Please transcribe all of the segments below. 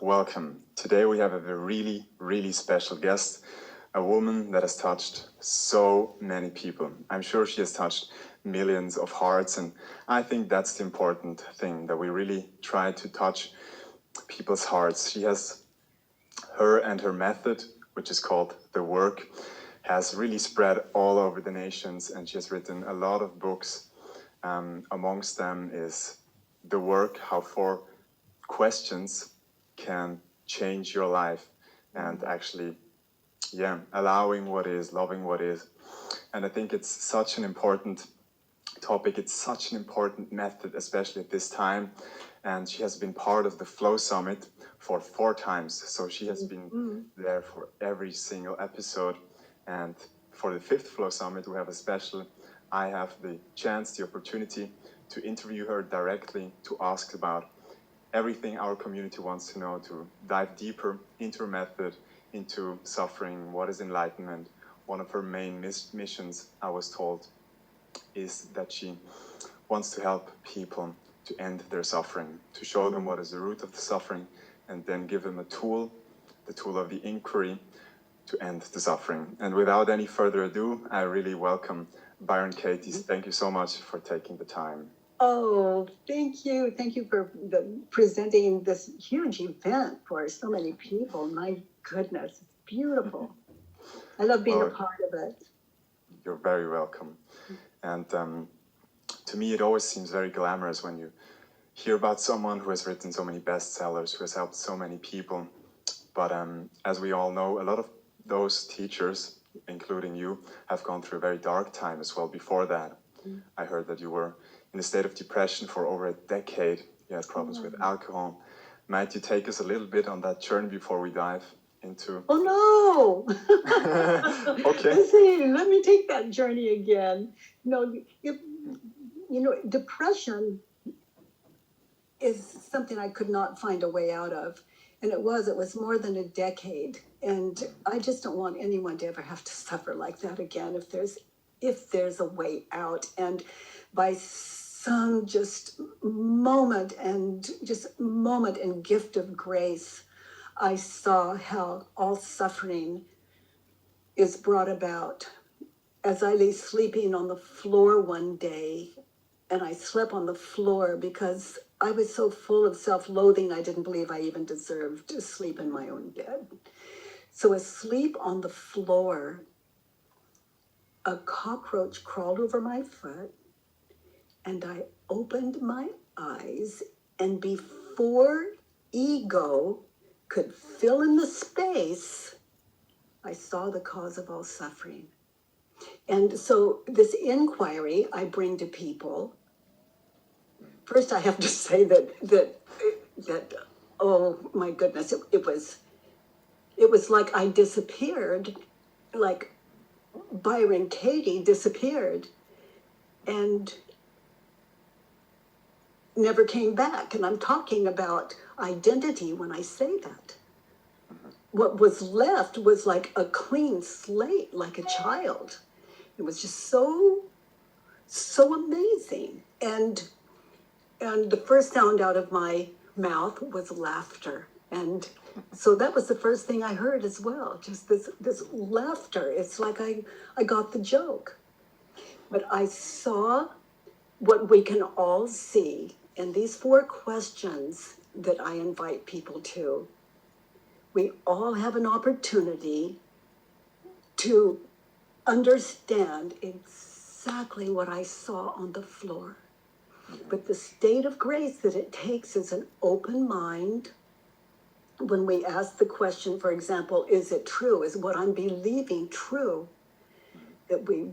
welcome. Today we have a really special guest, a woman that has touched so many people. I'm sure she has touched millions of hearts, and I think that's the important thing, that we really try to touch people's hearts. Her method, which is called The Work, has really spread all over the nations, and she has written a lot of books. Amongst them is The Work, How 4 Questions Can Change Your Life, and actually, allowing what is, loving what is. And I think it's such an important topic. It's such an important method, especially at this time. And she has been part of the Flow Summit for 4 times. So she has been there for every single episode. And for the 5th Flow Summit, we have a special. I have the chance, the opportunity to interview her directly, to ask about everything our community wants to know, to dive deeper into her method, into suffering, what is enlightenment. One of her main missions, I was told, is that she wants to help people to end their suffering, to show them what is the root of the suffering, and then give them a tool, the tool of the inquiry, to end the suffering. And without any further ado, I really welcome Byron Katie. Thank you so much for taking the time. Oh, thank you. Thank you for presenting this huge event for so many people. My goodness, it's beautiful. I love being a part of it. You're very welcome. And to me, it always seems very glamorous when you hear about someone who has written so many bestsellers, who has helped so many people. But as we all know, a lot of those teachers, including you, have gone through a very dark time as well before that. I heard that you were in a state of depression for over a decade. You had problems with alcohol. Might you take us a little bit on that journey before we dive into... Oh, no. Okay. Let me take that journey again. No, depression is something I could not find a way out of. And it was more than a decade. And I just don't want anyone to ever have to suffer like that again if there's a way out. And by some just moment and gift of grace, I saw how all suffering is brought about. As I lay sleeping on the floor one day, and I slept on the floor because I was so full of self-loathing, I didn't believe I even deserved to sleep in my own bed. So asleep on the floor, a cockroach crawled over my foot, and I opened my eyes, and before ego could fill in the space, I saw the cause of all suffering. And so this inquiry I bring to people. First, I have to say that oh my goodness, it was like I disappeared, like Byron Katie disappeared and never came back. And I'm talking about identity when I say that. What was left was like a clean slate, like a child. It was just so amazing. And the first sound out of my mouth was laughter. And so that was the first thing I heard as well, just this laughter. It's like I got the joke. But I saw what we can all see in these 4 questions that I invite people to. We all have an opportunity to understand exactly what I saw on the floor. But the state of grace that it takes is an open mind. When we ask the question, for example, is it true? Is what I'm believing true? That we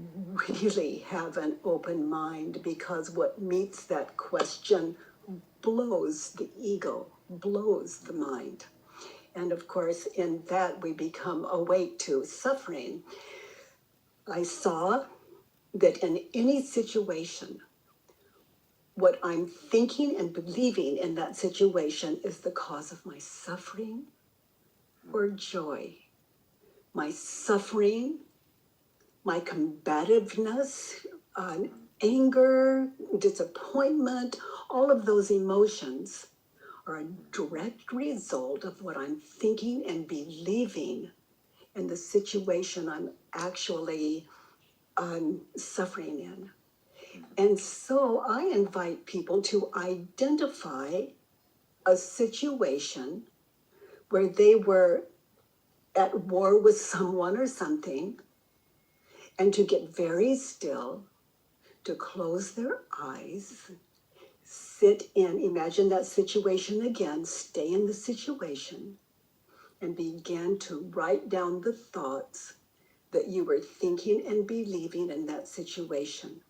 really have an open mind, because what meets that question blows the ego, blows the mind. And of course, in that we become awake to suffering. I saw that in any situation, what I'm thinking and believing in that situation is the cause of my suffering or joy. My suffering, my combativeness, anger, disappointment, all of those emotions are a direct result of what I'm thinking and believing in the situation I'm actually suffering in. And so I invite people to identify a situation where they were at war with someone or something, and to get very still, to close their eyes, sit in, imagine that situation again, stay in the situation, and begin to write down the thoughts that you were thinking and believing in that situation.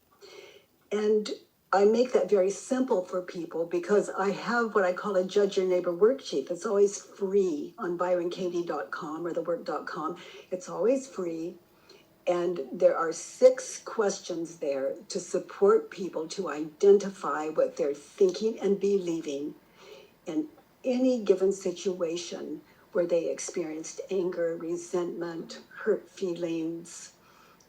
And I make that very simple for people because I have what I call a Judge Your Neighbor worksheet that's always free on byronkatie.com or thework.com. It's always free. And there are 6 questions there to support people to identify what they're thinking and believing in any given situation where they experienced anger, resentment, hurt feelings,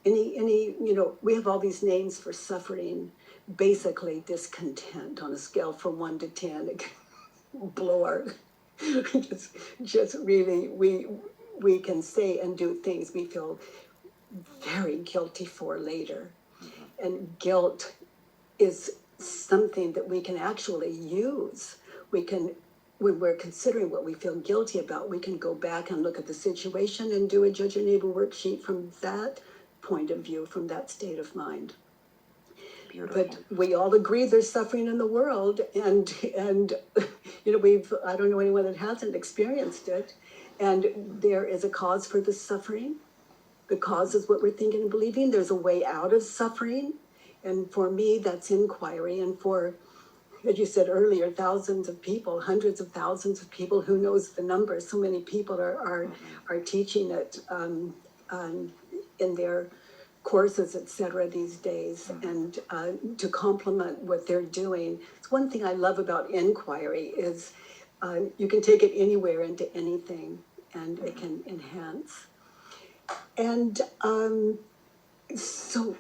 any, we have all these names for suffering, basically discontent on a scale from 1 to 10. It can blow our, just really, we can say and do things we feel very guilty for later. And guilt is something that we can actually use. We can, when we're considering what we feel guilty about, we can go back and look at the situation and do a Judge Your Neighbor worksheet from that point of view, from that state of mind. Beautiful. But we all agree there's suffering in the world, and I don't know anyone that hasn't experienced it, and there is a cause for the suffering. The cause is what we're thinking and believing. There's a way out of suffering. And for me, that's inquiry. And for, as you said earlier, thousands of people, hundreds of thousands of people, who knows the numbers? So many people are teaching it in their courses, etc. these days. And to complement what they're doing. It's one thing I love about inquiry is you can take it anywhere into anything, and it can enhance. And so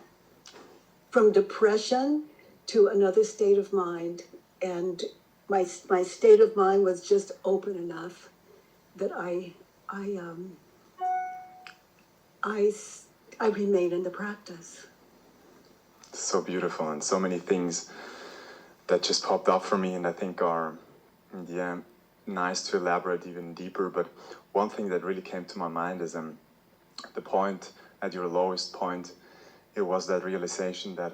from depression to another state of mind, and my state of mind was just open enough that I remain in the practice. So beautiful, and so many things that just popped up for me, and I think are, nice to elaborate even deeper. But one thing that really came to my mind is the point at your lowest point. It was that realization that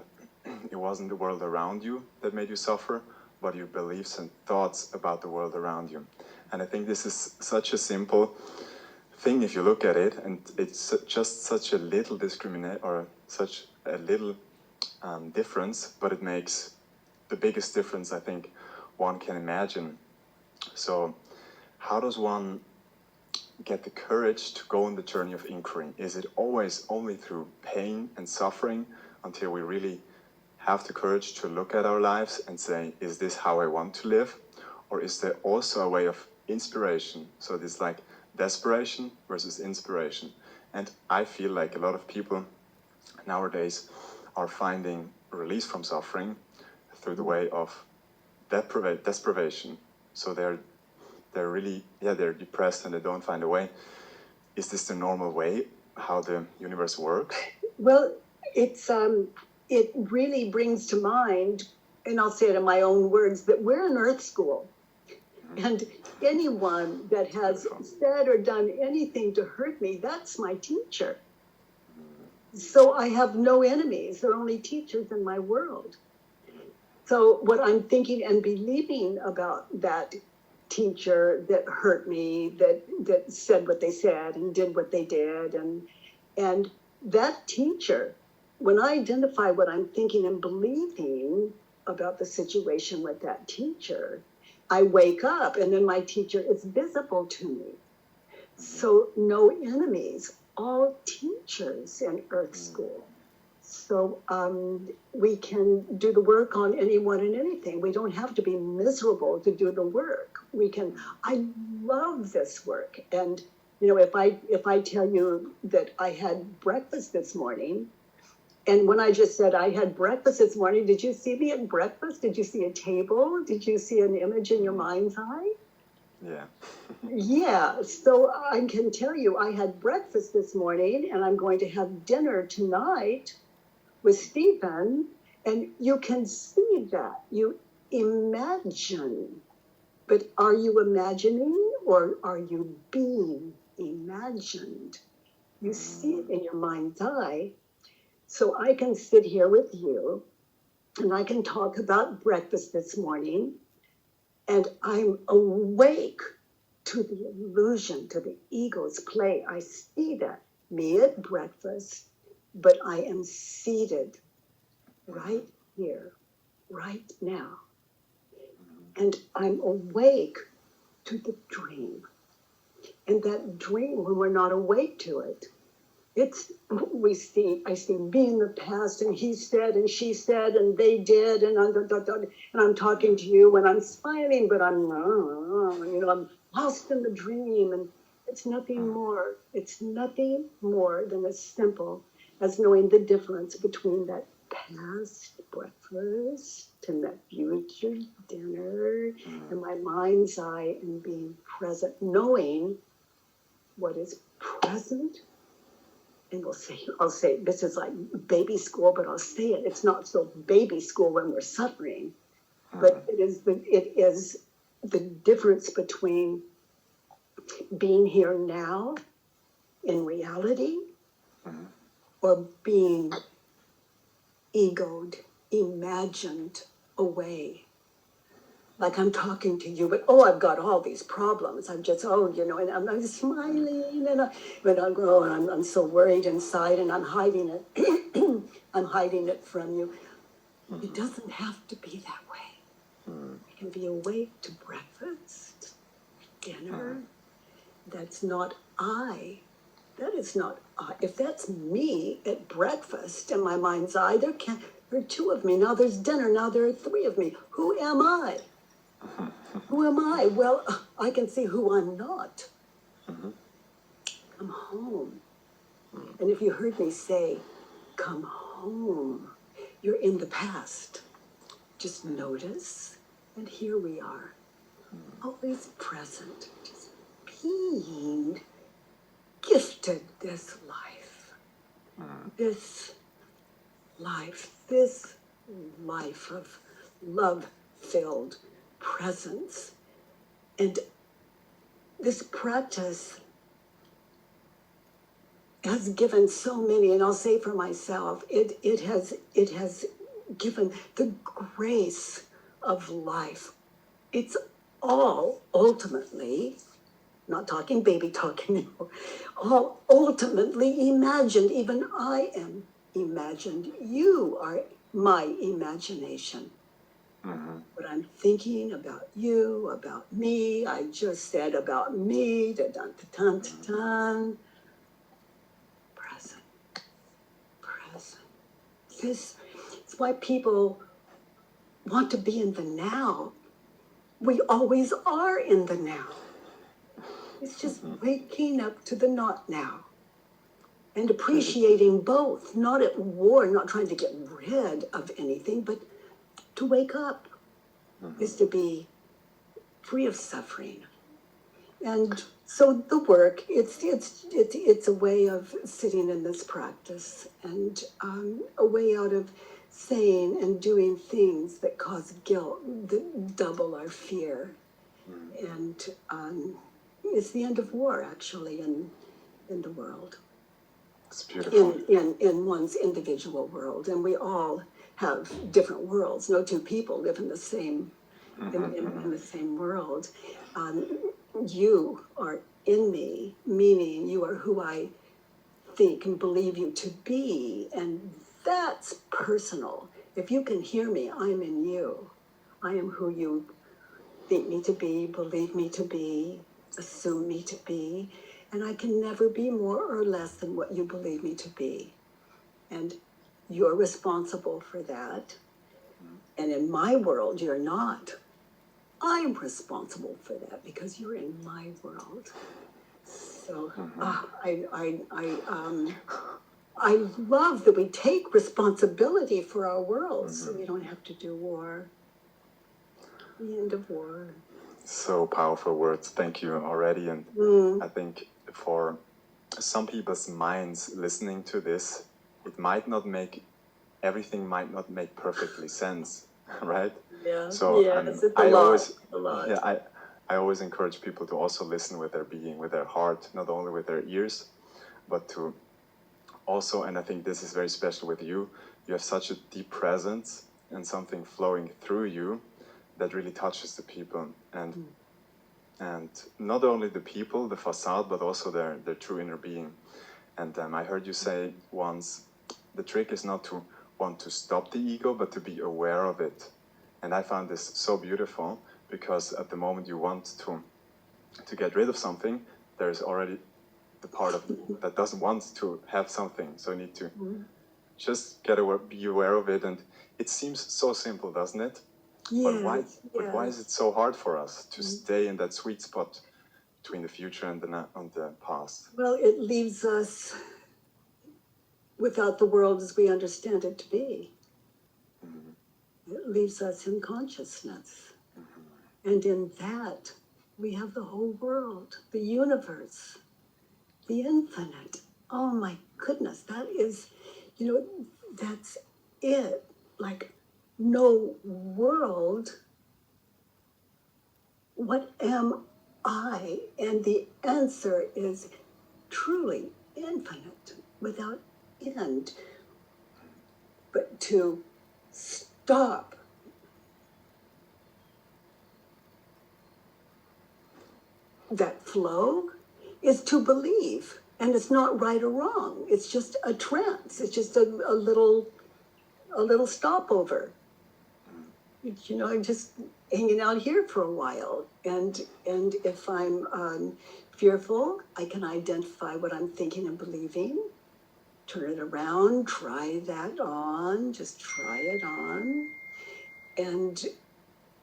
it wasn't the world around you that made you suffer, but your beliefs and thoughts about the world around you. And I think this is such a simple thing if you look at it, and it's just such a little such a little difference, but it makes the biggest difference I think one can imagine. So how does one get the courage to go on the journey of inquiry? Is it always only through pain and suffering until we really have the courage to look at our lives and say, is this how I want to live? Or is there also a way of inspiration? So this like desperation versus inspiration. And I feel like a lot of people nowadays are finding release from suffering through the way of deprivation. So they're really, they're depressed and they don't find a way. Is this the normal way, how the universe works? Well, it really brings to mind, and I'll say it in my own words, that we're an earth school. And anyone that has said or done anything to hurt me, that's my teacher. So I have no enemies. There are only teachers in my world. So what I'm thinking and believing about that teacher that hurt me, that said what they said and did what they did, and that teacher, when I identify what I'm thinking and believing about the situation with that teacher, I wake up and then my teacher is visible to me. So no enemies, all teachers in Earth School. So we can do the work on anyone and anything. We don't have to be miserable to do the work. I love this work. And, if I tell you that I had breakfast this morning And when I just said I had breakfast this morning, did you see me at breakfast? Did you see a table? Did you see an image in your mind's eye? Yeah. Yeah, so I can tell you I had breakfast this morning and I'm going to have dinner tonight with Stephen, and you can see that. You imagine. But are you imagining or are you being imagined? You see it in your mind's eye. So I can sit here with you and I can talk about breakfast this morning, and I'm awake to the illusion, to the ego's play. I see that, me at breakfast, but I am seated right here, right now. And I'm awake to the dream. And that dream, when we're not awake to it, I see me in the past, and he said, and she said, and they did, and I'm talking to you, and I'm smiling, but I'm lost in the dream, and it's nothing more. It's nothing more than as simple as knowing the difference between that past breakfast and that future dinner, and my mind's eye and being present, knowing what is present. And I'll say, this is like baby school, but I'll say it. It's not so baby school when we're suffering, but it is the difference between being here now in reality or being egoed, imagined away. Like I'm talking to you, but I've got all these problems. I'm just, and I'm smiling, and I'm so worried inside, and I'm hiding it. I'm hiding it from you. It doesn't have to be that way. I can be awake to breakfast, dinner. That's not I. That is not I. If that's me at breakfast in my mind's eye, there are two of me. Now there's dinner. Now there are three of me. Who am I? Who am I? Well, I can see who I'm not. Come home. And if you heard me say, come home, you're in the past. Just notice, and here we are, always present, just being gifted this life, this life of love-filled presence. And this practice has given so many, and I'll say for myself, it has given the grace of life. It's all ultimately, not talking baby talk anymore, all ultimately imagined. Even I am imagined. You are my imagination. What I'm thinking about you, about me, I just said about me, da-dun-da-dun-da-dun. Present. This is why people want to be in the now. We always are in the now. It's just waking up to the not now and appreciating both, not at war, not trying to get rid of anything, but to wake up is to be free of suffering. And so the work, it's a way of sitting in this practice, and a way out of saying and doing things that cause guilt, that double our fear. And it's the end of war, actually, in the world. It's beautiful. In one's individual world. And we all have different worlds. No two people live in the same in the same world. You are in me, meaning you are who I think and believe you to be. And that's personal. If you can hear me, I'm in you. I am who you think me to be, believe me to be, assume me to be. And I can never be more or less than what you believe me to be. And you're responsible for that. And in my world, you're not. I'm responsible for that because you're in my world. So I love that we take responsibility for our world, so we don't have to do war. The end of war. So powerful words. Thank you already. And I think for some people's minds listening to this, everything might not make perfectly sense, right? Yeah. So Yes, it's a lot. yeah, I always encourage people to also listen with their being, with their heart, not only with their ears, but to also, and I think this is very special with you, you have such a deep presence and something flowing through you that really touches the people. And not only the people, the facade, but also their true inner being. And I heard you say once, the trick is not to want to stop the ego, but to be aware of it. And I found this so beautiful, because at the moment you want to get rid of something, there's already the part of that doesn't want to have something. So you need to just be aware of it. And it seems so simple, doesn't it? Yes, but why is it so hard for us to stay in that sweet spot between the future and the past? Well, it leaves us without the world as we understand it to be. It leaves us in consciousness. And in that, we have the whole world, the universe, the infinite. Oh my goodness, that is, that's it. Like, no world. What am I? And the answer is truly infinite, without end. But to stop that flow is to believe. And it's not right or wrong. It's just a trance. It's just a little stopover. I'm just hanging out here for a while. And if I'm fearful, I can identify what I'm thinking and believing, turn it around, try that on, just try it on, and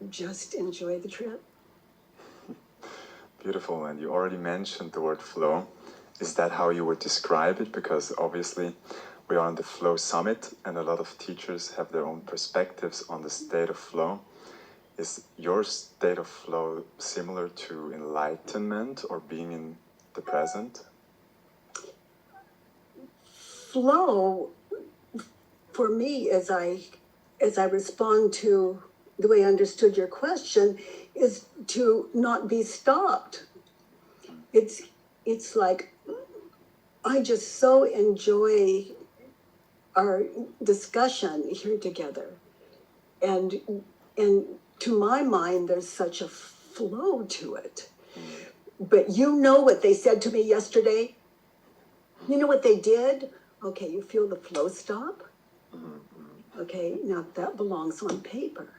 just enjoy the trip. Beautiful. And you already mentioned the word flow. Is that how you would describe it? Because obviously we are on the Flow Summit, and a lot of teachers have their own perspectives on the state of flow. Is your state of flow similar to enlightenment or being in the present? Flow, for me, as I respond to the way I understood your question, is to not be stopped. It's like, I just so enjoy our discussion here together. And to my mind, there's such a flow to it. But you know what they said to me yesterday? You know what they did? Okay, you feel the flow stop? Okay, now that belongs on paper.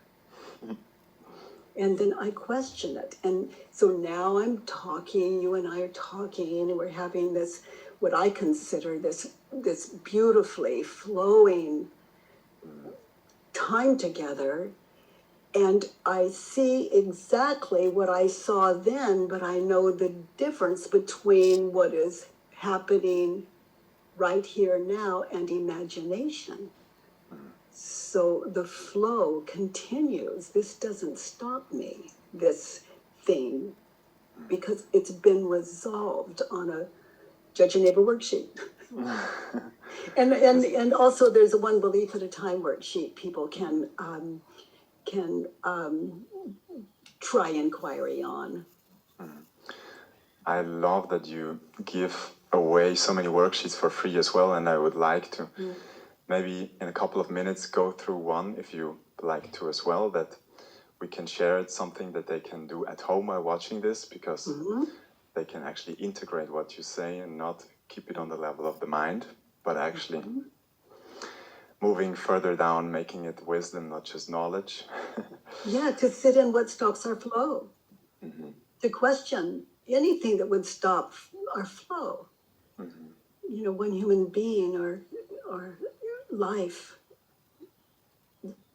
And then I question it. And so now I'm talking, you and I are talking, and we're having this, what I consider this beautifully flowing time together. And I see exactly what I saw then, but I know the difference between what is happening right here now and imagination. So the flow continues. This doesn't stop me, this thing, because it's been resolved on a judge your neighbor worksheet. and also there's a one belief at a time worksheet people can try inquiry on. I love that you give away so many worksheets for free as well, and I would like to maybe in a couple of minutes go through one, if you like to as well, that we can share it, something that they can do at home while watching this, because they can actually integrate what you say and not keep it on the level of the mind, but actually moving further down, making it wisdom, not just knowledge. Yeah, to sit in what stops our flow. To question anything that would stop our flow. One human being or life.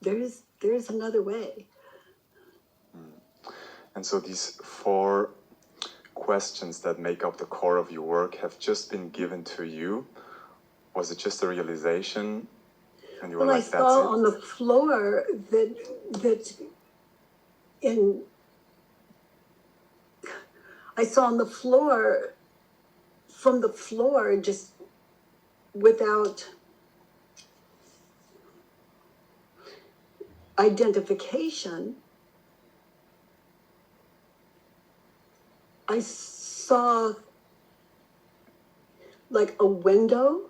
There's another way. And so these 4 questions that make up the core of your work have just been given to you, was it just a realization and you were Well, I like, that's saw it? on the floor I saw on the floor, from the floor, just without identification, I saw like a window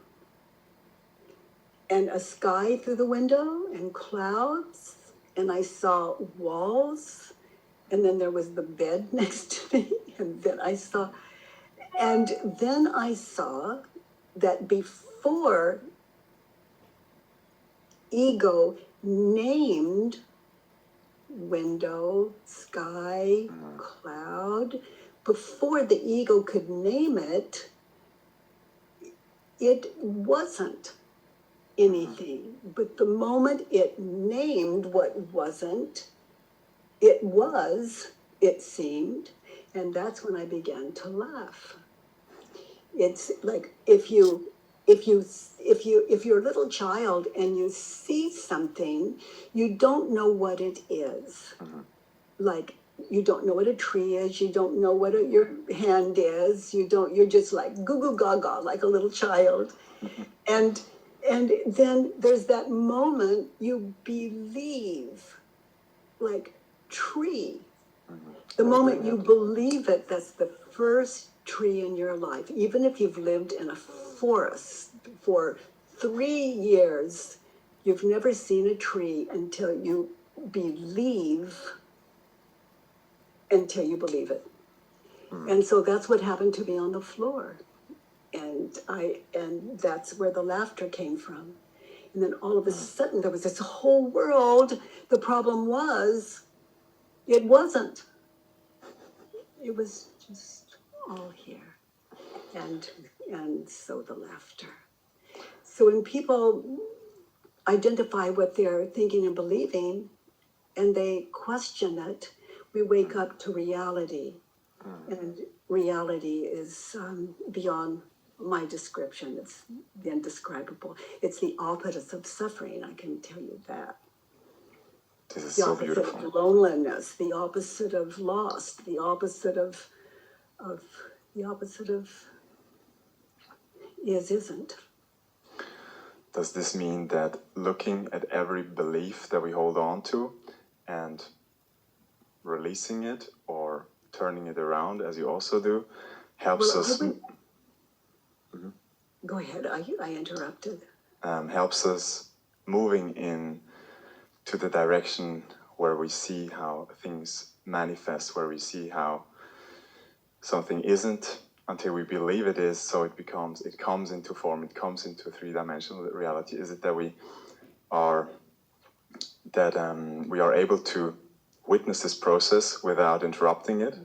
and a sky through the window and clouds, and I saw walls, and then there was the bed next to me, and then I saw that before ego named window, sky, cloud, before the ego could name it, it wasn't anything. But the moment it named what wasn't, it was, it seemed, and that's when I began to laugh. It's like if you're a little child and you see something, you don't know what it is. Like you don't know what a tree is, you don't know what your hand is, you're just like goo goo gaga like a little child. And then there's that moment you believe, like tree. The moment you believe it, that's the first tree in your life. Even if you've lived in a forest for 3 years, you've never seen a tree until you believe it. And so that's what happened to me on the floor. And that's where the laughter came from. And then all of a sudden there was this whole world. The problem was, it wasn't. It was just all here. And so the laughter. So when people identify what they're thinking and believing, and they question it, we wake up to reality. And reality is beyond my description. It's the indescribable. It's the opposite of suffering, I can tell you that. This is The so opposite beautiful. of loneliness, the opposite of loss, the opposite of is isn't. Does this mean that looking at every belief that we hold on to and releasing it or turning it around, as you also do, helps us? Go ahead. I interrupted. Helps us moving in to the direction where we see how things manifest, where we see how something isn't until we believe it is, so it comes into form, it comes into a three-dimensional reality. Is it that we are able to witness this process without interrupting it?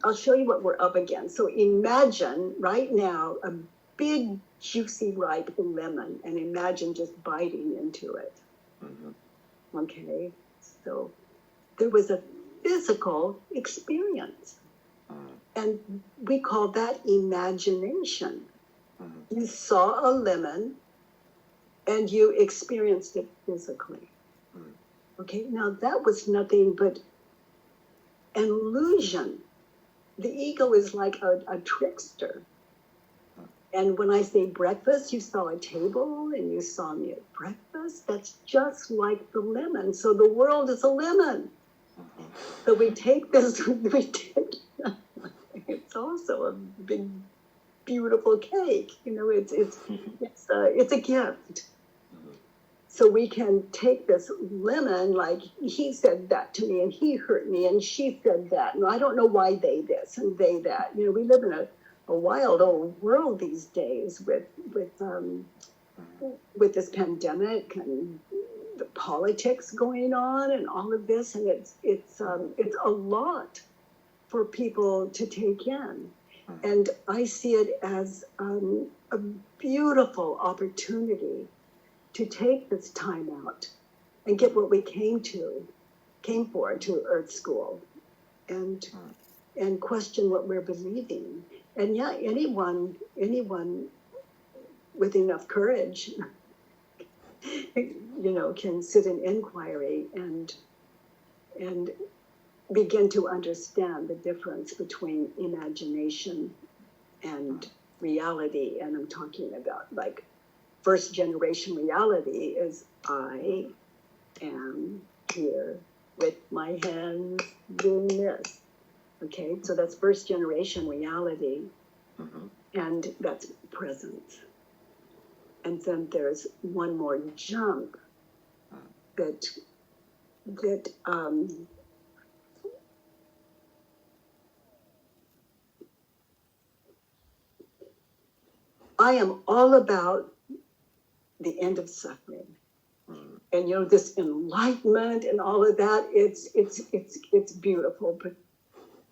I'll show you what we're up against. So imagine right now a big, juicy, ripe lemon, and imagine just biting into it. Okay, so there was a physical experience, and we call that imagination. You saw a lemon, and you experienced it physically. Okay, now that was nothing but an illusion. The ego is like a trickster. And when I say breakfast, you saw a table and you saw me at breakfast. That's just like the lemon. So the world is a lemon. So we take this, it's also a big, beautiful cake. It's a gift. So we can take this lemon, like he said that to me and he hurt me and she said that. And I don't know why they this and they that. We live in a wild old world these days with this pandemic and the politics going on and all of this. And it's a lot for people to take in. And I see it as a beautiful opportunity to take this time out and get what we came for to Earth School. And and question what we're believing. And yeah, anyone with enough courage, can sit in inquiry and begin to understand the difference between imagination and reality. And I'm talking about like first generation reality is I am here with my hands doing this. Okay, so that's first generation reality, and that's presence. And then there's one more jump that I am all about the end of suffering. And this enlightenment and all of that, it's beautiful. But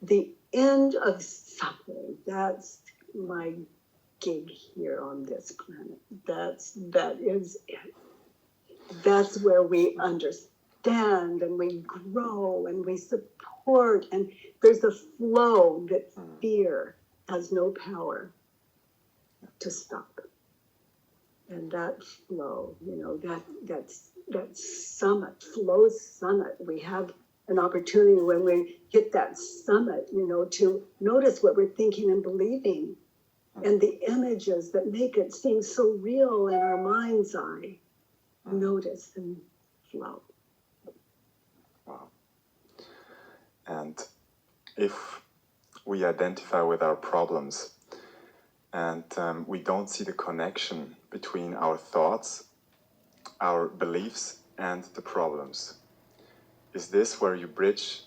the end of suffering, that's my gig here on this planet. That is it. That's where we understand and we grow and we support, and there's a flow that fear has no power to stop. And that flow, that summit, flow summit, we have an opportunity when we hit that summit, to notice what we're thinking and believing, and the images that make it seem so real in our mind's eye. Notice and flow. Wow. And if we identify with our problems and we don't see the connection between our thoughts, our beliefs, and the problems, is this where you bridge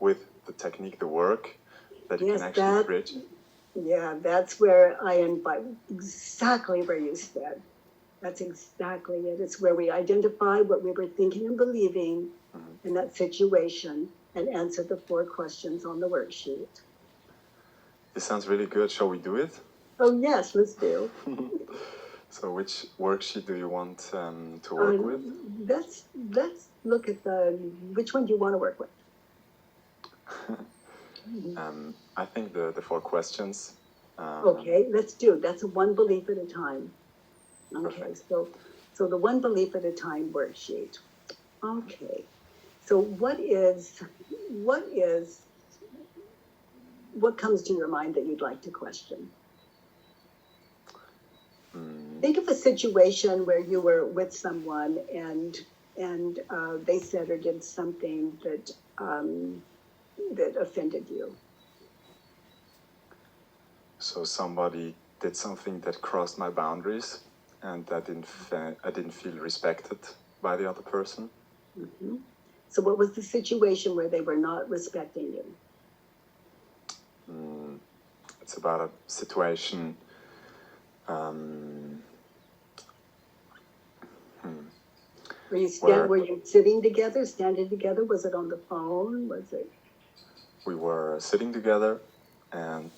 with the technique, the work, that you can actually bridge? Yeah, that's where I invite, exactly where you said. That's exactly it. It's where we identify what we were thinking and believing in that situation and answer the 4 questions on the worksheet. This sounds really good. Shall we do it? Oh, yes, let's do. So which worksheet do you want to work with? Let's look at which one do you want to work with? I think the 4 questions. Okay, let's do. That's a one belief at a time. Okay, perfect. So the one belief at a time worksheet. Okay, so what comes to your mind that you'd like to question? Think of a situation where you were with someone and they said or did something that offended you. So somebody did something that crossed my boundaries, and I didn't feel respected by the other person. Mm-hmm. So what was the situation where they were not respecting you? It's about a situation. Were you sitting together, standing together? Was it on the phone? Was it? We were sitting together, and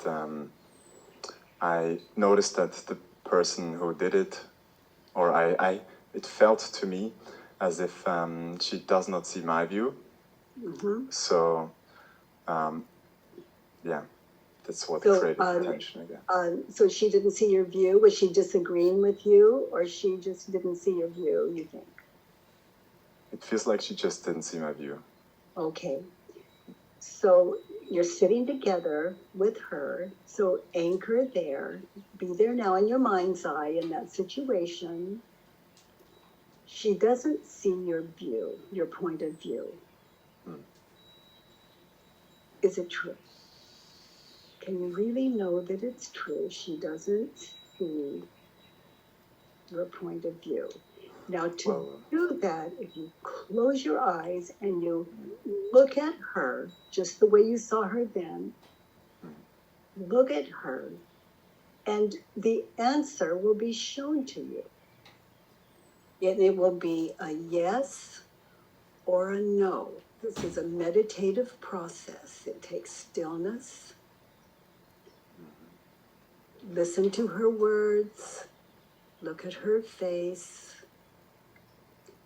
I noticed that the person who did it, or it felt to me as if she does not see my view. Mm-hmm. So, yeah, that's what created tension again. So she didn't see your view. Was she disagreeing with you, or she just didn't see your view, you think? It feels like she just didn't see my view. Okay. So you're sitting together with her. So anchor there. Be there now in your mind's eye in that situation. She doesn't see your view, your point of view. Is it true? Can you really know that it's true? She doesn't see your point of view. Now, to do that, if you close your eyes and you look at her just the way you saw her then, look at her, and the answer will be shown to you. It will be a yes or a no. This is a meditative process. It takes stillness. Listen to her words. Look at her face.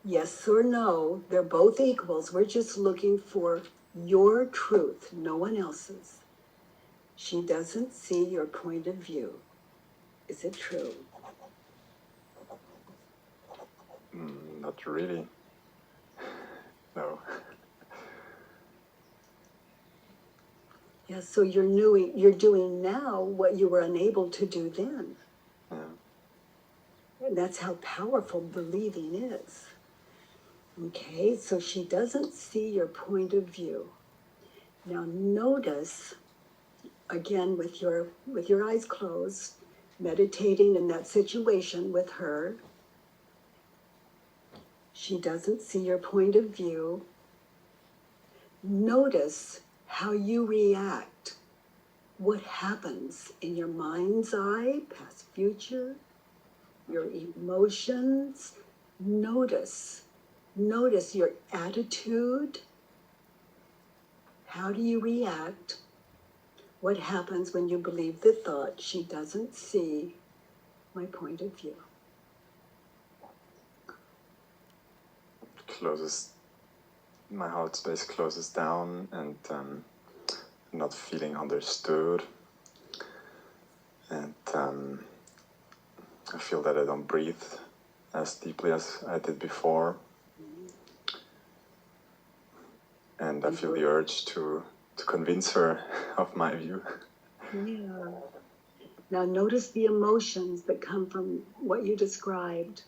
Yes or no, they're both equals. We're just looking for your truth, no one else's. She doesn't see your point of view. Is it true? Not really. No. Yeah, so you're doing now what you were unable to do then. Yeah. And that's how powerful believing is. Okay, so she doesn't see your point of view. Now notice, again, with your eyes closed, meditating in that situation with her. She doesn't see your point of view. Notice how you react. What happens in your mind's eye, past, future, your emotions. Notice your attitude. How do you react? What happens when you believe the thought, she doesn't see my point of view? My heart space closes down, and not feeling understood. And I feel that I don't breathe as deeply as I did before. And I feel the urge to convince her of my view. Yeah. Now notice the emotions that come from what you described.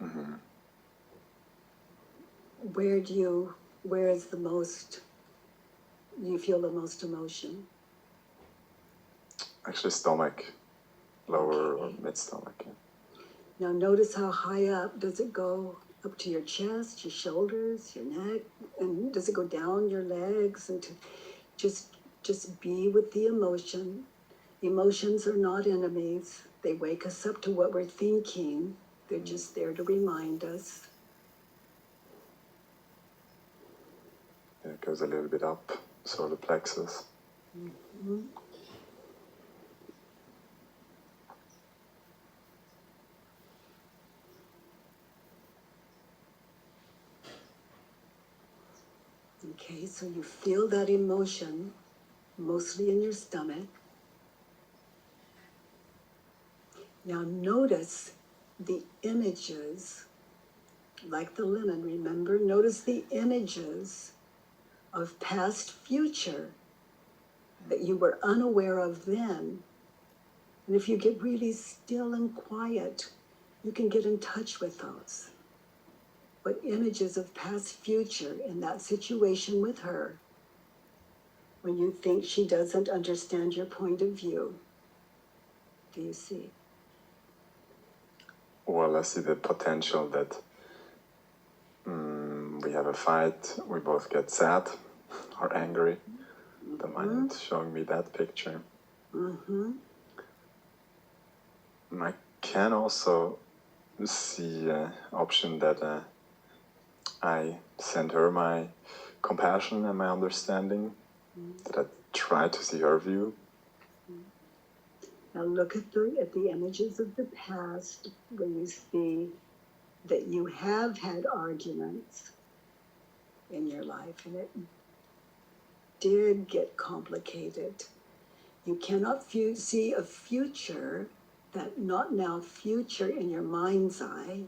Mm-hmm. Where is the most, you feel the most emotion? Actually, stomach, lower or mid stomach. Yeah. Now notice how high up. Does it go up to your chest, your shoulders, your neck? And does it go down your legs? And to just be with the emotion. Emotions are not enemies. They wake us up to what we're thinking. They're just there to remind us. It goes a little bit up, solar plexus. Mm-hmm. Okay, so you feel that emotion mostly in your stomach. Now notice the images, like the lemon, remember? Notice the images of past, future that you were unaware of then. And if you get really still and quiet, you can get in touch with those. But images of past, future in that situation with her, when you think she doesn't understand your point of view, do you see? Well, I see the potential that we have a fight, we both get sad or angry. The mind showing me that picture. Mm-hmm. I can also see an option that I send her my compassion and my understanding, that I try to see her view. Now look at the images of the past when you see that you have had arguments in your life and it did get complicated. You cannot see a future, that not now future in your mind's eye,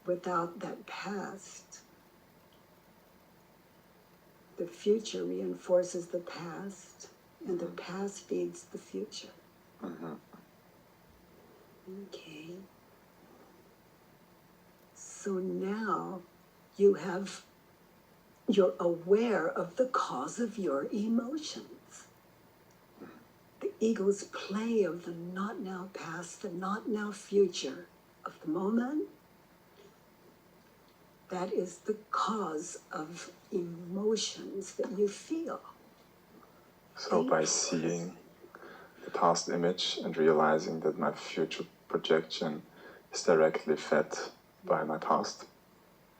without that past. The future reinforces the past, and the past feeds the future. Mm-hmm. Okay. So now you're aware of the cause of your emotions. The ego's play of the not now past, the not now future of the moment. That is the cause of emotions that you feel. So by seeing the past image and realizing that my future projection is directly fed by my past,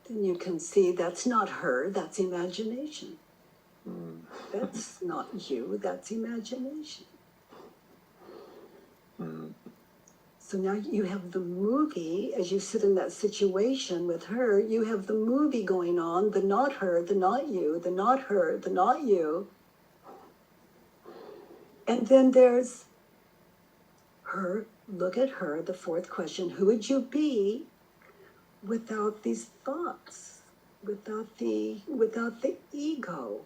then you can see that's not her, that's imagination. That's not you, that's imagination. So now you have the movie, as you sit in that situation with her, you have the movie going on, the not her, the not you, the not her, the not you. And then there's her, look at her, the fourth question, who would you be without these thoughts, without the ego?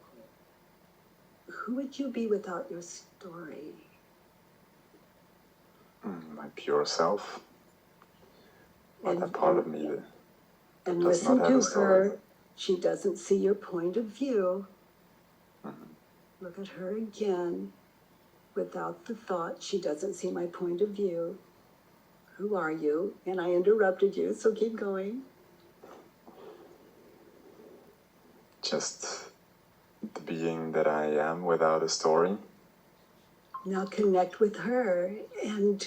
Who would you be without your story? My pure self. Or that part of me that and does listen not have to a story. her. She doesn't see your point of view. Look at her again without the thought. She doesn't see my point of view. Who are you? And I interrupted you, so keep going. Just the being that I am without a story. Now connect with her, and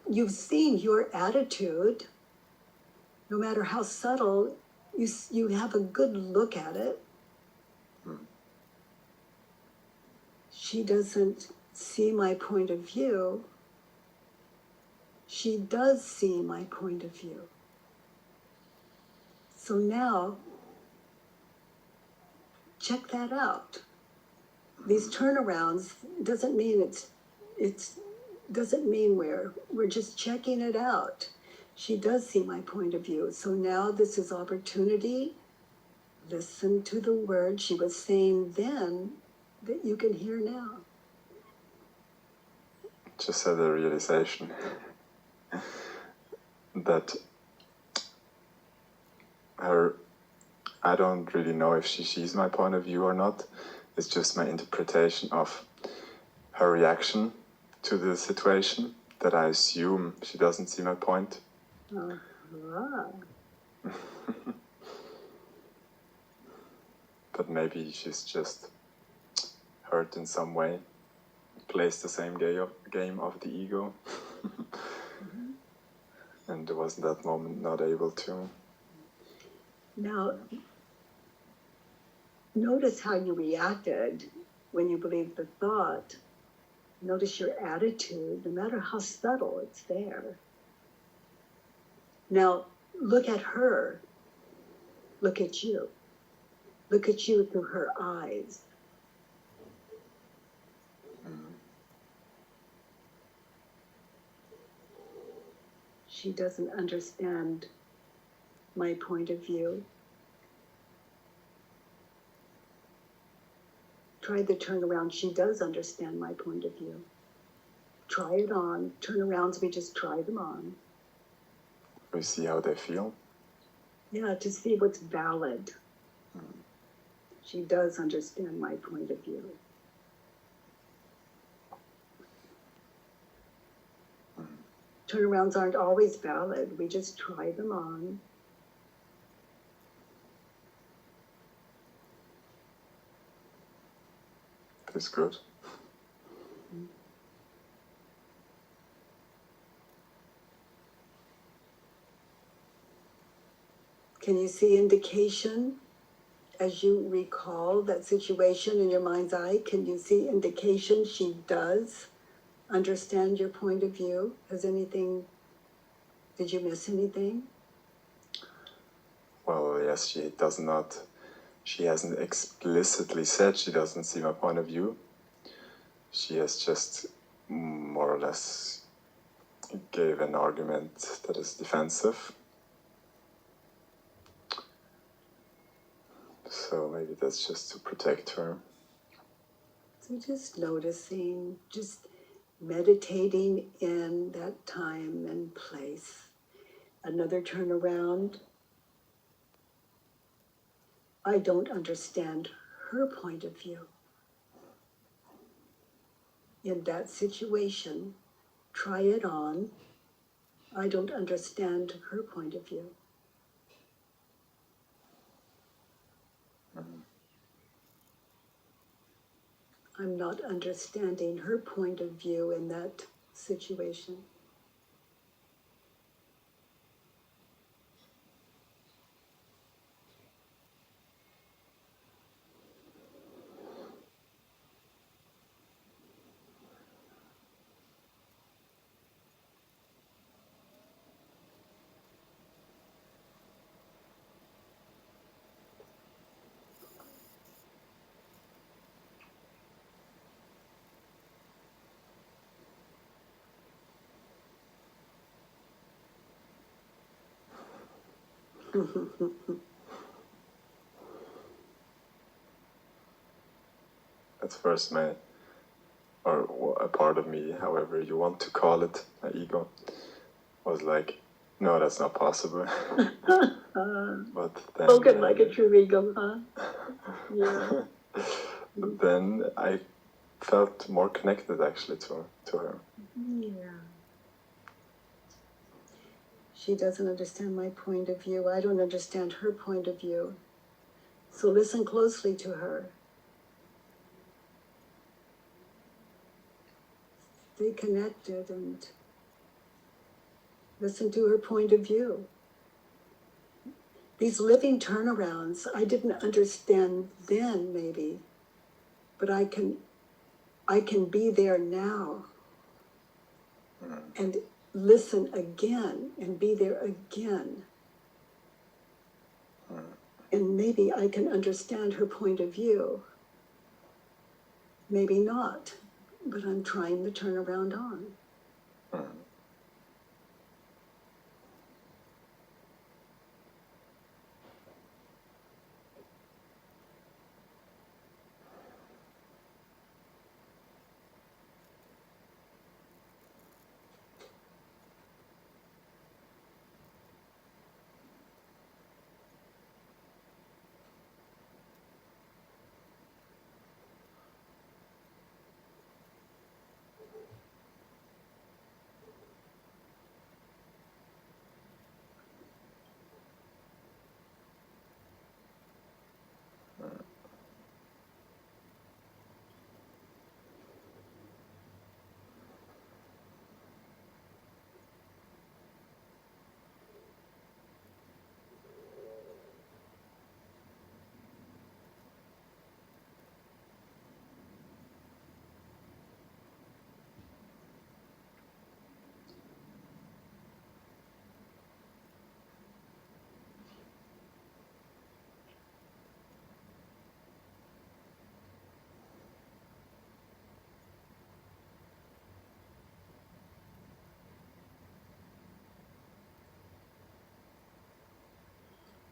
you've seen your attitude. No matter how subtle, you have a good look at it. She doesn't see my point of view. She does see my point of view. So now, check that out. These turnarounds doesn't mean it's doesn't mean we're just checking it out. She does see my point of view. So now this is opportunity. Listen to the word she was saying then that you can hear now. Just had a realization that I don't really know if she sees my point of view or not. It's just my interpretation of her reaction to the situation that I assume she doesn't see my point. But maybe she's just hurt in some way, plays the same game of the ego, and was in that moment not able to. Now, notice how you reacted when you believed the thought. Notice your attitude, no matter how subtle, it's there. Now, look at her. Look at you. Look at you through her eyes. She doesn't understand my point of view. Try the turnaround. She does understand my point of view. Try it on. Turnarounds, we just try them on. We see how they feel. Yeah, to see what's valid. She does understand my point of view. Turnarounds aren't always valid. We just try them on. That's good. Can you see indication as you recall that situation in your mind's eye? Can you see indication she does understand your point of view? Did you miss anything? Well, yes, she hasn't explicitly said she doesn't see my point of view. She has just more or less gave an argument that is defensive. So maybe that's just to protect her. So just noticing, just meditating in that time and place. Another turnaround. I don't understand her point of view. In that situation, try it on. I don't understand her point of view. I'm not understanding her point of view in that situation. At first, a part of me, however you want to call it, my ego, was like, no, that's not possible. But then, Spoken like a true ego, huh? Yeah. But then I felt more connected actually to her. Yeah. She doesn't understand my point of view. I don't understand her point of view. So listen closely to her. Stay connected and listen to her point of view. These living turnarounds, I didn't understand then maybe, but I can be there now and listen again and be there again. And maybe I can understand her point of view. Maybe not, but I'm trying the turnaround on.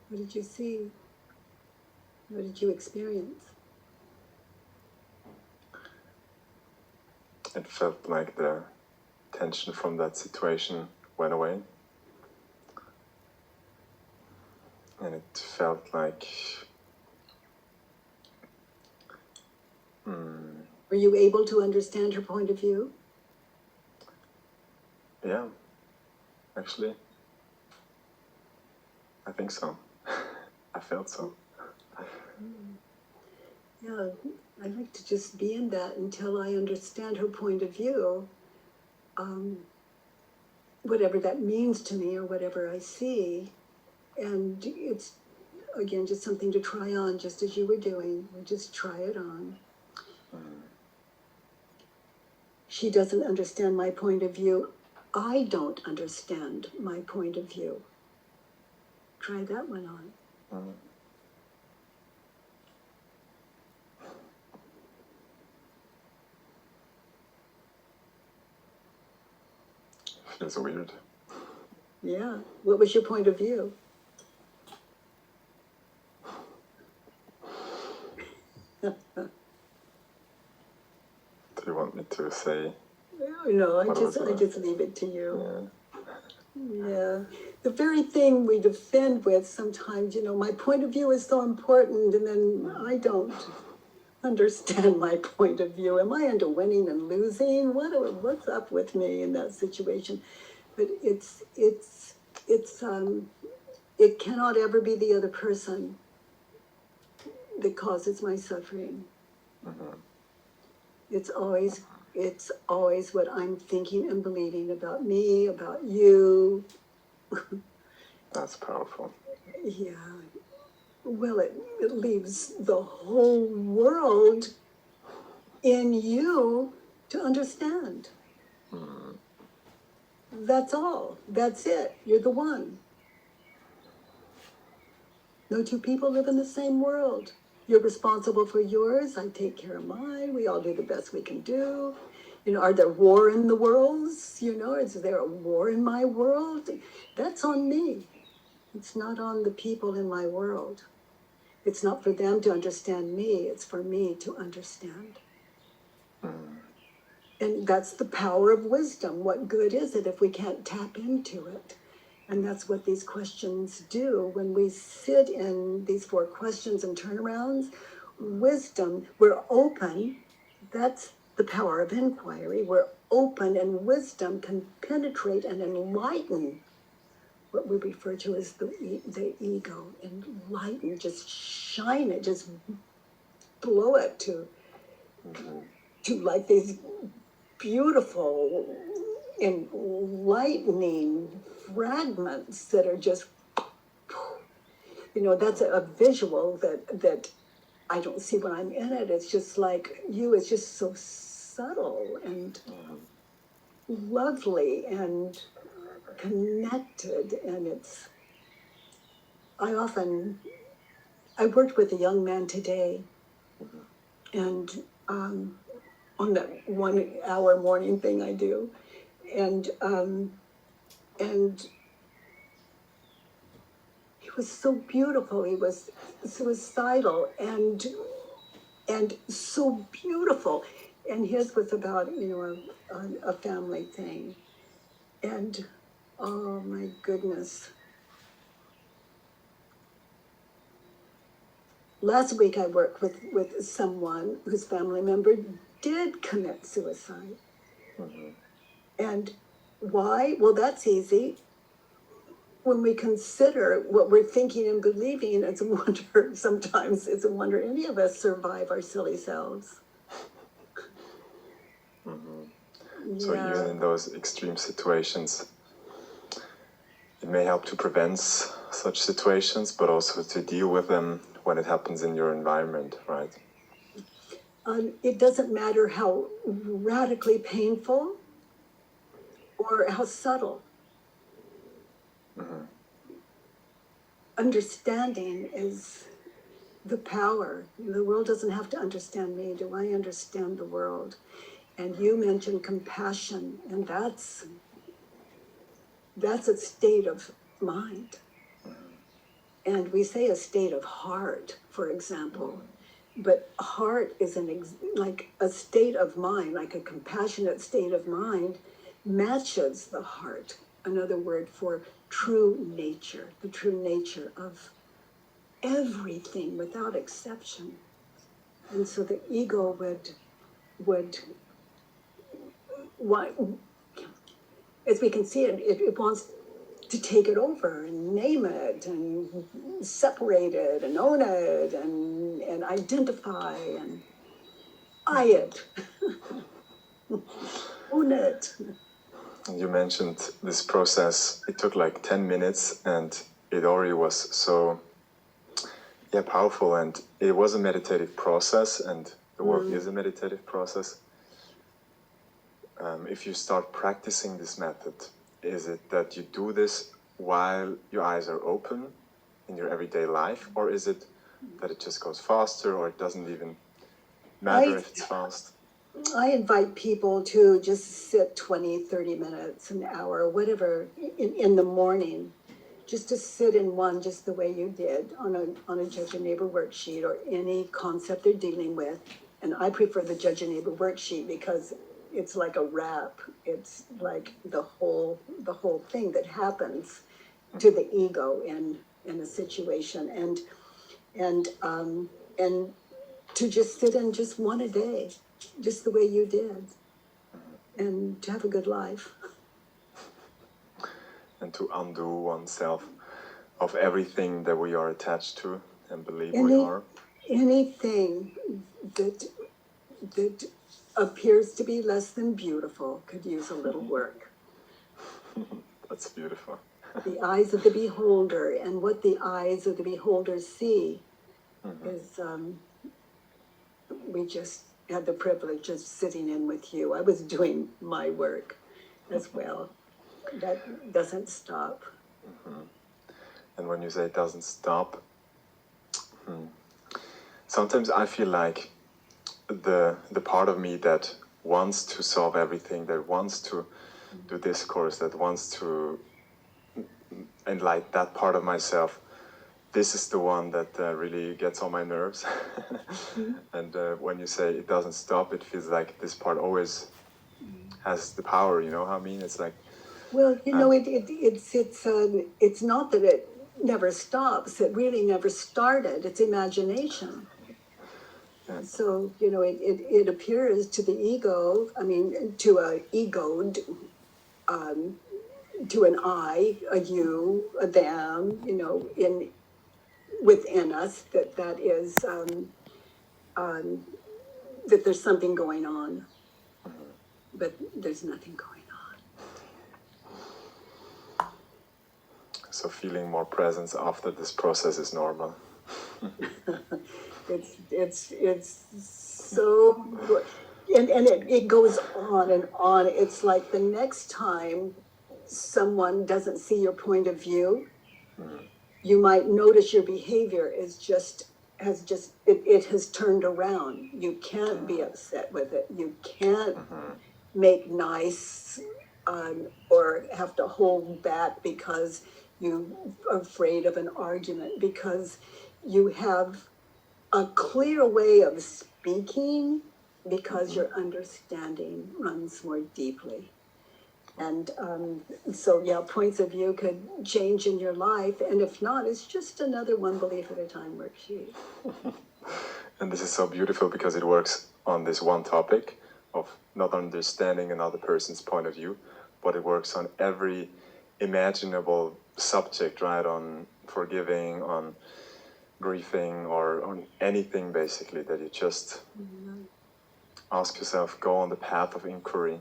What did you see? What did you experience? It felt like the tension from that situation went away. And it felt like... Were you able to understand her point of view? Yeah, actually, I think so. I felt so. Yeah, I like to just be in that until I understand her point of view. Whatever that means to me or whatever I see. And it's, again, just something to try on, just as you were doing. We just try it on. She doesn't understand my point of view. I don't understand my point of view. Try that one on. Feels weird. Yeah. What was your point of view? Do you want me to say? No, I just leave it to you. Yeah. The very thing we defend with sometimes, my point of view is so important, and then I don't understand my point of view. Am I into winning and losing? What's up with me in that situation? But it cannot ever be the other person that causes my suffering. It's always what I'm thinking and believing about me, about you. That's powerful. Yeah. Well, it leaves the whole world in you to understand. That's all. That's it. You're the one. No two people live in the same world. You're responsible for yours. I take care of mine. We all do the best we can do. Are there war in the worlds? Is there a war in my world? That's on me. It's not on the people in my world. It's not for them to understand me, it's for me to understand. And that's the power of wisdom. What good is it if we can't tap into it? And that's what these questions do. When we sit in these 4 questions and turnarounds, wisdom, we're open. That's the power of inquiry. We're open, and wisdom can penetrate and enlighten what we refer to as the ego. Enlighten, just shine it, just blow it to like these beautiful, enlightening fragments that are just, that's a visual that I don't see when I'm in it. It's just like it's just so subtle and lovely and connected. And I worked with a young man today, and on that 1 hour morning thing I do, and he was so beautiful. He was suicidal and so beautiful. And his was about, a family thing. And oh my goodness. Last week I worked with someone whose family member did commit suicide. And why? Well, that's easy. When we consider what we're thinking and believing, sometimes it's a wonder any of us survive our silly selves. So even in those extreme situations, it may help to prevent such situations, but also to deal with them when it happens in your environment, right? It doesn't matter how radically painful or how subtle. Understanding is the power. The world doesn't have to understand me. Do I understand the world? And you mentioned compassion, and that's a state of mind. And we say a state of heart, for example, but heart is like a state of mind, like a compassionate state of mind matches the heart. Another word for true nature, the true nature of everything without exception. And so the ego would as we can see it wants to take it over and name it and separate it and own it and identify and I it. Own it. You mentioned this process, it took like 10 minutes and it already was so powerful, and it was a meditative process, and the work is a meditative process. If you start practicing this method, is it that you do this while your eyes are open in your everyday life, or is it that it just goes faster, or it doesn't even matter if it's fast? I invite people to just sit 20, 30 minutes, an hour, whatever, in the morning, just to sit in one, just the way you did on a Judge and Neighbor worksheet or any concept they're dealing with. And I prefer the Judge and Neighbor worksheet because it's like a wrap. It's like the whole thing that happens to the ego in a situation, and to just sit in just one a day, just the way you did, and to have a good life. And to undo oneself of everything that we are attached to and believe we are. Anything that appears to be less than beautiful could use a little work. That's beautiful. The eyes of the beholder, and what the eyes of the beholder see is, we just had the privilege of sitting in with you. I was doing my work as well. That doesn't stop. And when you say it doesn't stop, sometimes I feel like the part of me that wants to solve everything, that wants to do discourse, that wants to and like that part of myself, this is the one that really gets on my nerves. And when you say it doesn't stop, it feels like this part always has the power. You know how I mean? It's like, Well, you know, it's not that it never stops. It really never started. It's imagination. So, you know, it appears to the ego, I mean, to a egoed, to an I, a you, a them, you know, within us, that is, that there's something going on, but there's nothing going on. so feeling more presence after this process is normal. It's so good. And it goes on and on. It's like the next time someone doesn't see your point of view, you might notice your behavior it has turned around. You can't be upset with it. You can't make nice or have to hold back because you are afraid of an argument, because you have a clear way of speaking, because your understanding runs more deeply. And so, yeah, points of view could change in your life. And if not, it's just another one belief at a time worksheet. And this is so beautiful because it works on this one topic of not understanding another person's point of view, but it works on every imaginable subject, right? On forgiving, on grieving, or on anything basically that you just ask yourself, go on the path of inquiry.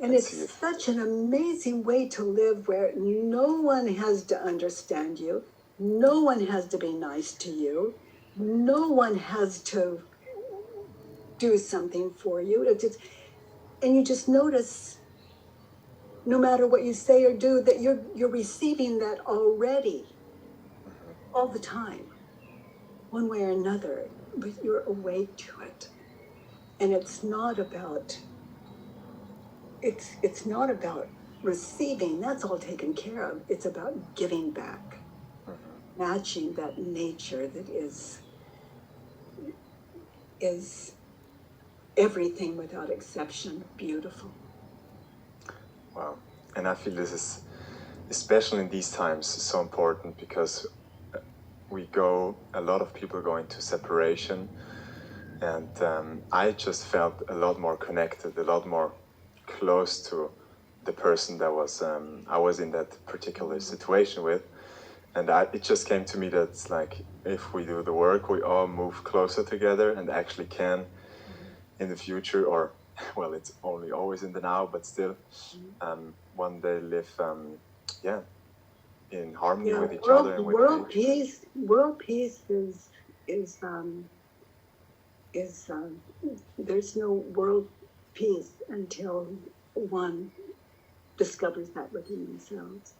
And it's such an amazing way to live, where no one has to understand you. No one has to be nice to you. No one has to do something for you. And you just notice, no matter what you say or do, that you're receiving that already, all the time, one way or another, but you're awake to it. And it's not about receiving. That's all taken care of. It's about giving back, matching that nature that is everything without exception beautiful. Wow. And I feel this is, especially in these times, so important, because a lot of people go into separation, and I just felt a lot more connected, a lot more close to the person that I was in that particular situation with. And it just came to me that it's like, if we do the work, we all move closer together and actually can in the future, or well, it's only always in the now, but still one day live in harmony with each other and with world peace. World peace is there's no world peace until one discovers that within themselves,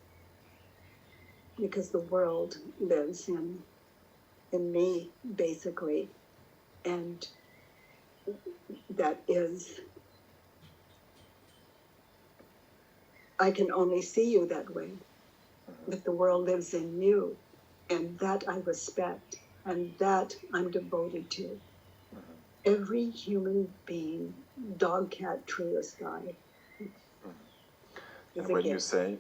because the world lives in me, basically, and that is, I can only see you that way, but the world lives in you, and that I respect, and that I'm devoted to. Every human being, dog, cat, tree, or sky. And when you say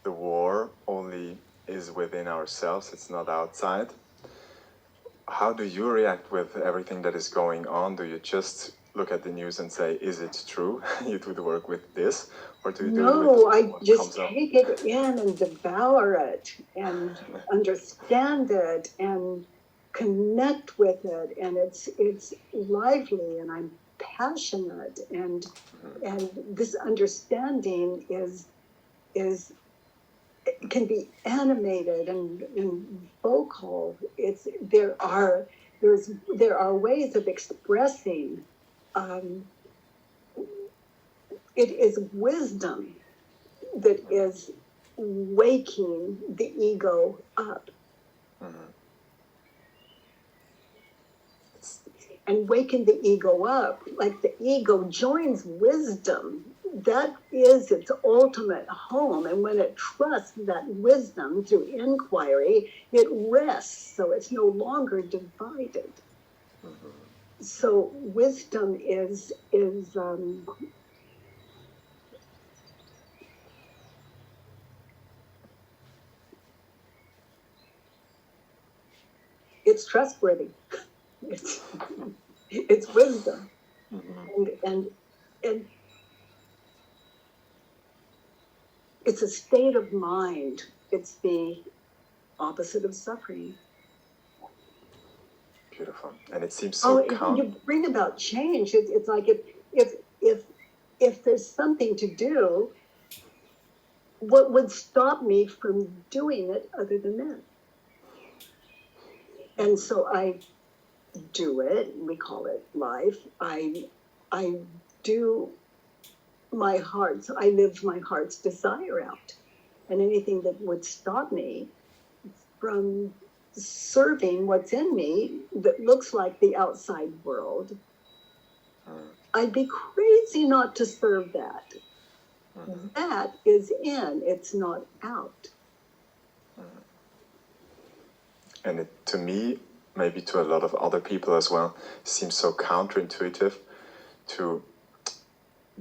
the war only is within ourselves, it's not outside, how do you react with everything that is going on? Do you just look at the news and say, is it true? You do the work with this? Or do you do it with I just take it in and devour it and understand it and connect with it, and it's lively, and I'm passionate, and this understanding can be animated and vocal. There are ways of expressing. It is wisdom that is waking the ego up. And waking the ego up, like the ego joins wisdom that is its ultimate home. And when it trusts that wisdom through inquiry, it rests, so it's no longer divided. So wisdom is it's trustworthy. It's it's wisdom, and it's a state of mind. It's the opposite of suffering. Beautiful. And it seems so calm. You bring about change. It's like if there's something to do, what would stop me from doing it other than that? And so I do it. We call it life. I do my heart's. I live my heart's desire out, and anything that would stop me from serving what's in me that looks like the outside world, I'd be crazy not to serve that. That is in, it's not out. And it, to me, maybe to a lot of other people as well, seems so counterintuitive to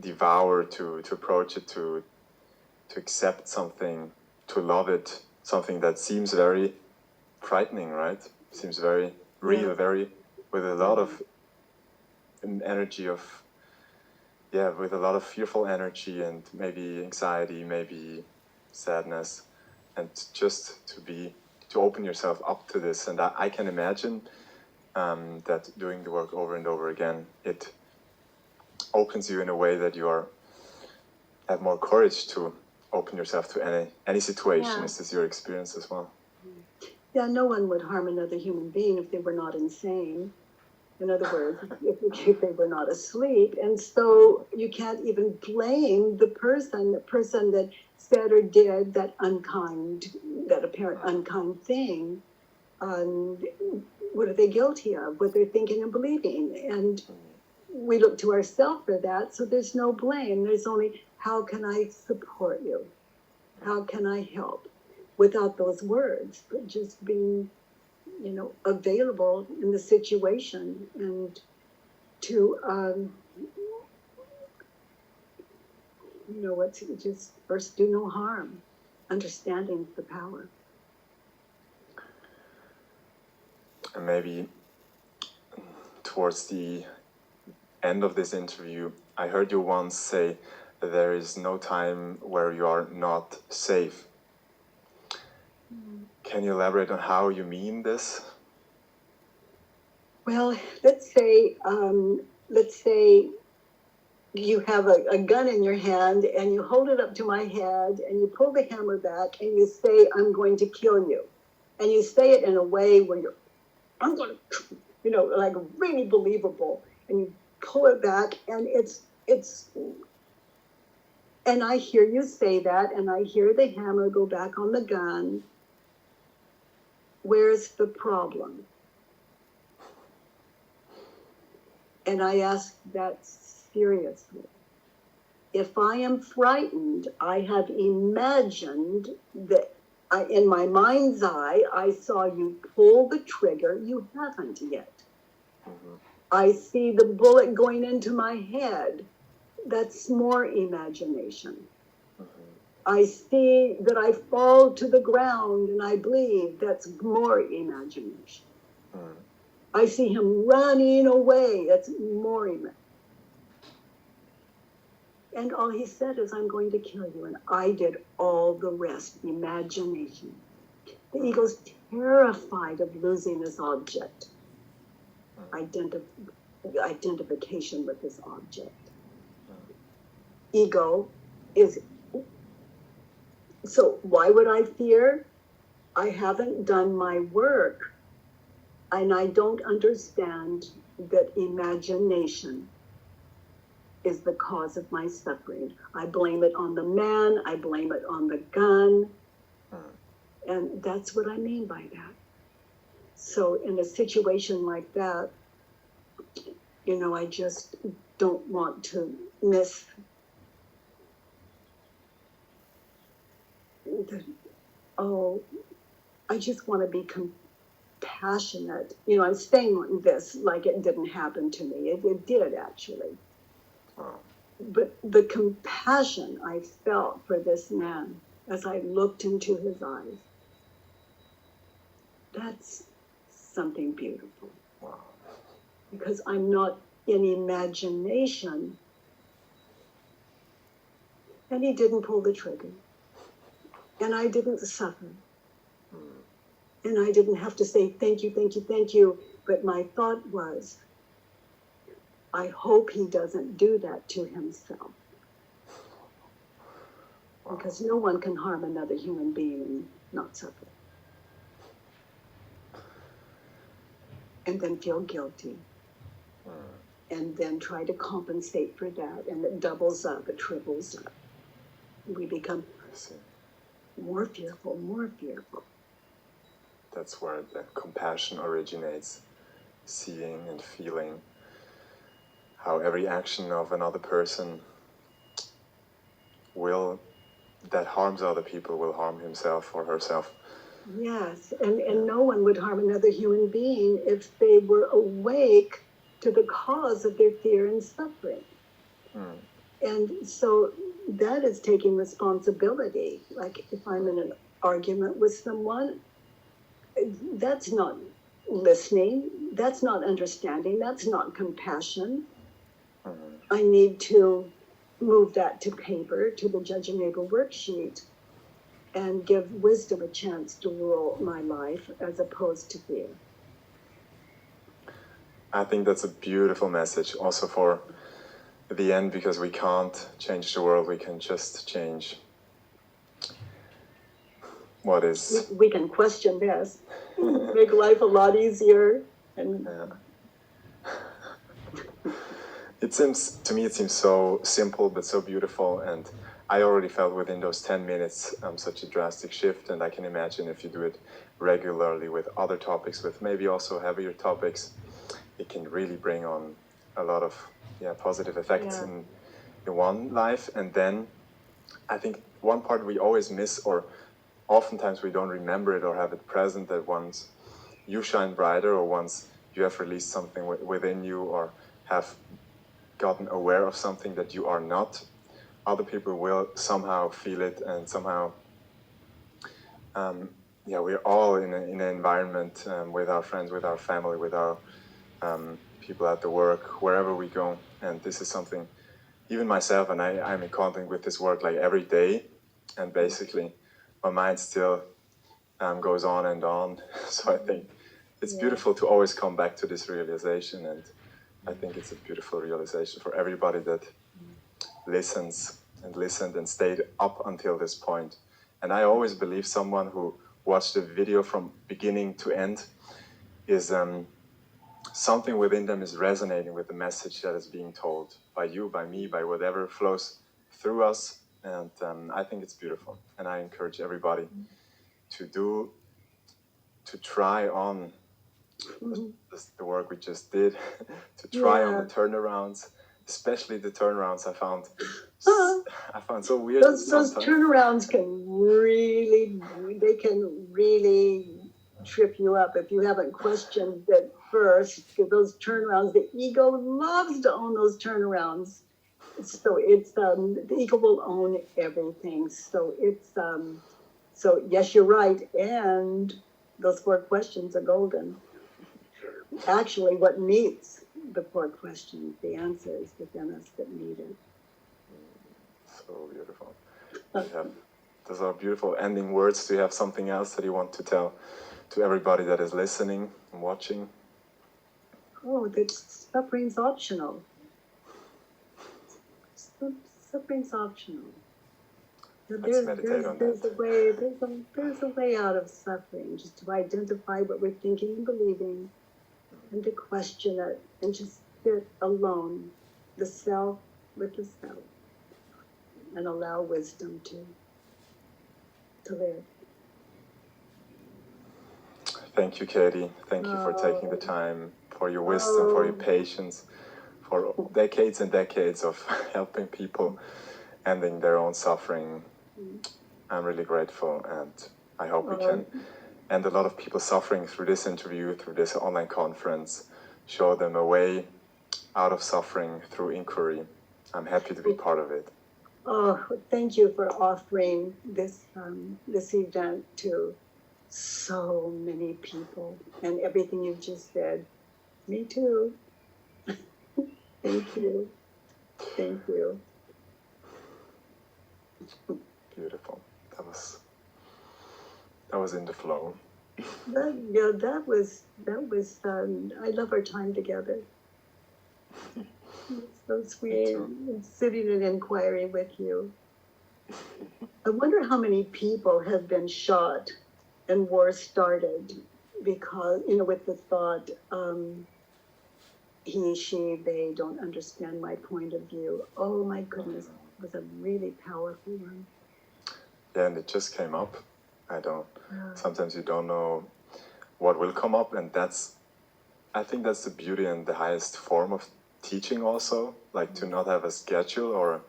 devour, to approach it, to accept something, to love it, something that seems very frightening, right? Seems very real, very, with a lot of energy of, with a lot of fearful energy and maybe anxiety, maybe sadness, and just to open yourself up to this. And I can imagine that doing the work over and over again, it opens you in a way that you have more courage to open yourself to any situation. Yeah. Is this your experience as well? Yeah, no one would harm another human being if they were not insane. In other words, if they were not asleep. And so you can't even blame the person that said or did that apparent unkind thing. What are they guilty of? What they're thinking and believing. And we look to ourselves for that. So there's no blame. There's only, how can I support you? How can I help? Without those words, but just being, available in the situation and to, just first do no harm, understanding the power. And maybe towards the end of this interview, I heard you once say that there is no time where you are not safe. Can you elaborate on how you mean this? Well, let's say you have a gun in your hand and you hold it up to my head and you pull the hammer back and you say, I'm going to kill you. And you say it in a way where I'm going to, like really believable. And you pull it back and and I hear you say that and I hear the hammer go back on the gun. Where's the problem? And I ask that seriously. If I am frightened, I have imagined that in my mind's eye, I saw you pull the trigger. You haven't yet. I see the bullet going into my head. That's more imagination. I see that I fall to the ground and I bleed. That's more imagination. I see him running away. That's more imagination. And all he said is, I'm going to kill you. And I did all the rest, imagination. The ego's terrified of losing this object. Identification with this object. Ego is... So why would I fear? I haven't done my work. And I don't understand that imagination is the cause of my suffering. I blame it on the man. I blame it on the gun. And that's what I mean by that. So in a situation like that, I just don't want to miss oh, I just want to be compassionate. You know, I'm saying this like it didn't happen to me. It did actually. Wow. But the compassion I felt for this man as I looked into his eyes, that's something beautiful. Wow. Because I'm not in imagination. And he didn't pull the trigger. And I didn't suffer. And I didn't have to say thank you, thank you, thank you. But my thought was, I hope he doesn't do that to himself. Wow. Because no one can harm another human being and not suffer. And then feel guilty. And then try to compensate for that. And it doubles up, it triples up. We become more fearful, more fearful. That's where the compassion originates. Seeing and feeling how every action of another person that harms other people will harm himself or herself. Yes, and no one would harm another human being if they were awake to the cause of their fear and suffering. And so that is taking responsibility. Like if I'm in an argument with someone, that's not listening, that's not understanding, that's not compassion. I need to move that to paper, to the Judge and Neighbor worksheet, and give wisdom a chance to rule my life as opposed to fear. I think that's a beautiful message also for the end, because we can't change the world, we can just change what is. We can question this, make life a lot easier. And it seems so simple but so beautiful, and I already felt within those 10 minutes such a drastic shift, and I can imagine if you do it regularly with other topics, with maybe also heavier topics, it can really bring on a lot of positive effects in one life. And then I think one part we always miss, or oftentimes we don't remember it or have it present, that once you shine brighter, or once you have released something within you, or have gotten aware of something that you are not, other people will somehow feel it, and somehow we're all in an environment with our friends, with our family, with our people at the work, wherever we go. And this is something, even myself, and I'm in contact with this work like every day, and basically my mind still goes on and on. So I think it's beautiful to always come back to this realization, and I think it's a beautiful realization for everybody that listens and listened and stayed up until this point. And I always believe someone who watched the video from beginning to end is something within them is resonating with the message that is being told by you, by me, by whatever flows through us. And I think it's beautiful. And I encourage everybody to try on the work we just did, to try on the turnarounds, especially the turnarounds I found so weird. Those turnarounds can really trip you up if you haven't questioned it first. Because those turnarounds, the ego loves to own those turnarounds. So it's the ego will own everything. So it's so yes, you're right. And those 4 questions are golden. Actually, what meets the 4 questions, the answers within us that need it. So beautiful. Those are beautiful ending words. Do you have something else that you want to tell to everybody that is listening and watching? Oh, that suffering's optional. Suffering's optional. There's a way out of suffering, just to identify what we're thinking and believing, and to question it, and just sit alone, the self with the self, and allow wisdom to live. Thank you, Katie. Thank you for taking the time, for your wisdom, for your patience, for decades and decades of helping people ending their own suffering. I'm really grateful, and I hope we can end a lot of people suffering through this interview, through this online conference, show them a way out of suffering through inquiry. I'm happy to be part of it. Oh, thank you for offering this this event to so many people, and everything you just said. Me too. Thank you. Thank you. Beautiful. That was in the flow. That was. I love our time together. It's so sweet. And sitting in inquiry with you. I wonder how many people have been shot and war started because, with the thought, he, she, they don't understand my point of view. Oh my goodness, it was a really powerful one. Yeah, and it just came up. Sometimes you don't know what will come up, and I think that's the beauty and the highest form of teaching also, like to not have a schedule or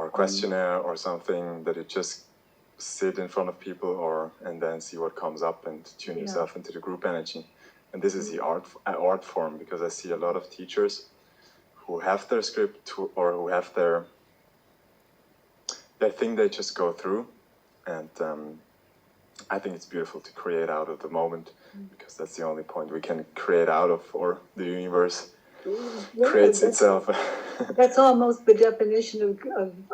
questionnaire or something, that you just sit in front of people and then see what comes up and tune yourself into the group energy. And this is the art form, because I see a lot of teachers who have their script or who have they think they just go through, and I think it's beautiful to create out of the moment, because that's the only point we can create out of, or the universe creates itself. That's almost the definition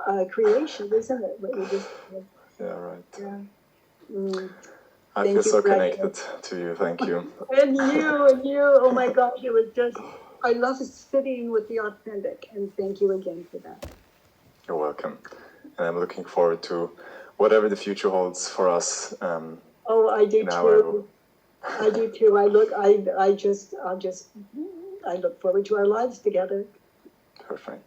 of creation, isn't it? What you just said. Yeah, right. Yeah. I feel so connected to you. Thank you. And you. Oh my gosh, it was just, I love sitting with the authentic, and thank you again for that. You're welcome. And I'm looking forward to whatever the future holds for us. I do too. I do too. I look forward to our lives together. Perfect.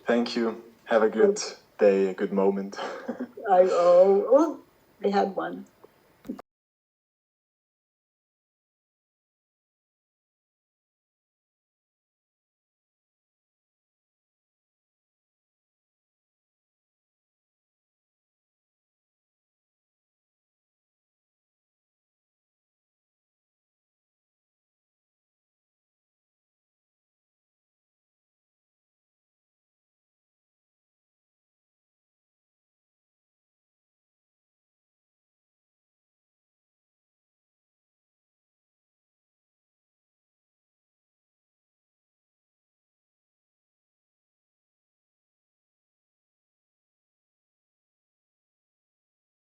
Thank you. Have a good day, a good moment. I had one.